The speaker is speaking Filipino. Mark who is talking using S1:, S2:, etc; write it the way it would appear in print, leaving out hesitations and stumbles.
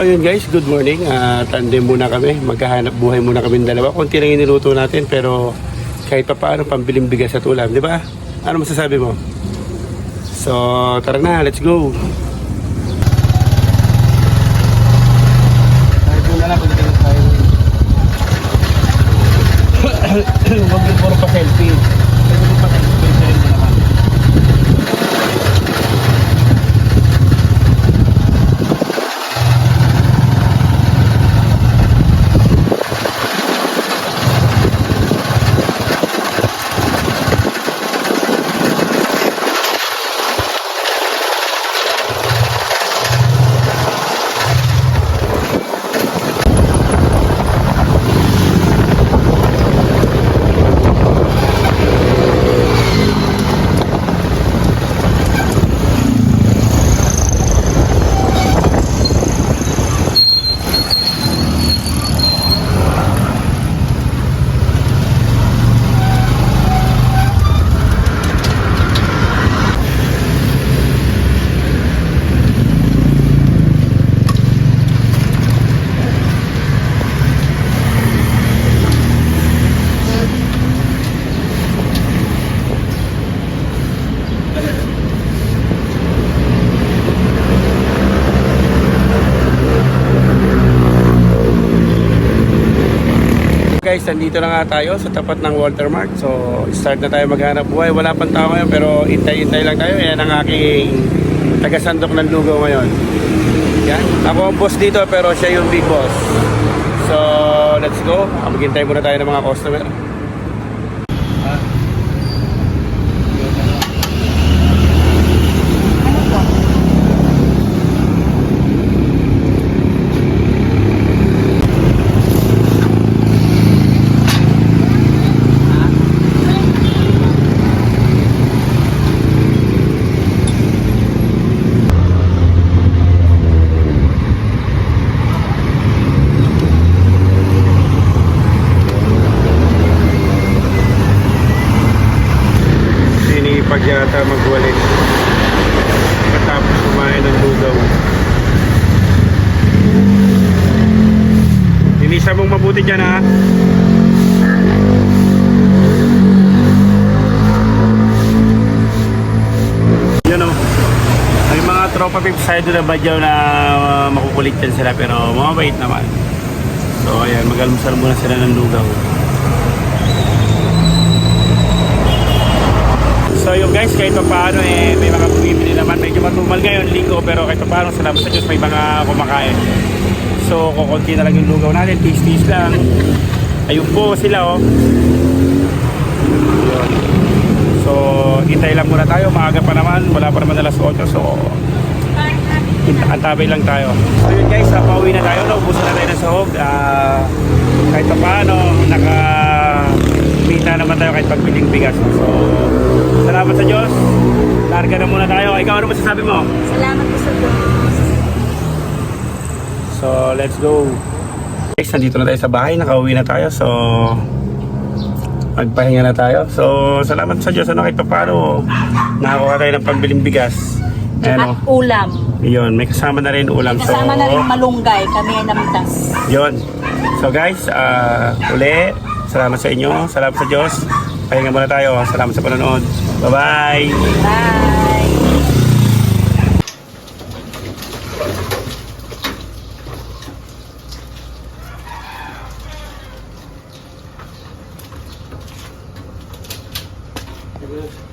S1: Ayun guys, good morning. Tandem muna kami. Magkahanap buhay muna kami dalawa. Kunti lang iniluto natin pero kahit pa paano pambiling bigas at ulam, di ba? Ano masasabi mo? So, tara na, let's go. Kahit muna lang, pagdating tayo. Huwag yung puro pa selfie. Huwag pa selfie mo naman. Guys, nandito na nga tayo sa tapat ng Walter Mart. So, start na tayo maghanap buhay. Wala pang tao ngayon pero hintay-hintay lang tayo. Yan ang aking taga-sandok ng lugaw ngayon. Yan. Ako ang boss dito pero siya yung big boss. So, let's go. Maghintay muna tayo ng mga customer. Pag yata magwalit katapos kumain ng lugaw. Linisan mong mabuti dyan, ha. Yan o, may mga tropa pips side na badyaw na makukulit dyan sila pero mabait naman. So ayan, mag-almusal muna sila ng lugaw. So yung guys, kahit pa paano may mga bumibili naman. Medyo matumal ngayon, linggo, pero kahit pa paano salamat sa Diyos may mga kumakain. So kukunti na lang yung lugaw natin, taste lang. Ayun po sila, oh. Yun. So hintay lang muna tayo, maaga pa naman, wala pa naman alas 8. So antabay lang tayo. So yun guys, pauwi na tayo, naubusan na tayo ng sahog. Kahit pa paano kita naman tayo kahit pagpiling bigas. So salamat sa Diyos. Larga na muna tayo. Ikaw, ano masasabi mo?
S2: Salamat po sa Diyos.
S1: So let's go. Guys, nandito na tayo sa bahay. Nakauwi na tayo. So magpahinga na tayo. So salamat sa Diyos. Ano kahit pa paano nakakuha tayo ng pambiling bigas.
S2: At ulam.
S1: Yun, may kasama na rin ulam.
S2: Kasama na rin malunggay. Kami ay namitas.
S1: Yun. So guys, uli, salamat sa inyo. Salamat sa Diyos. Pahinga muna tayo. Salamat sa panonood. Bye-bye.
S2: Bye.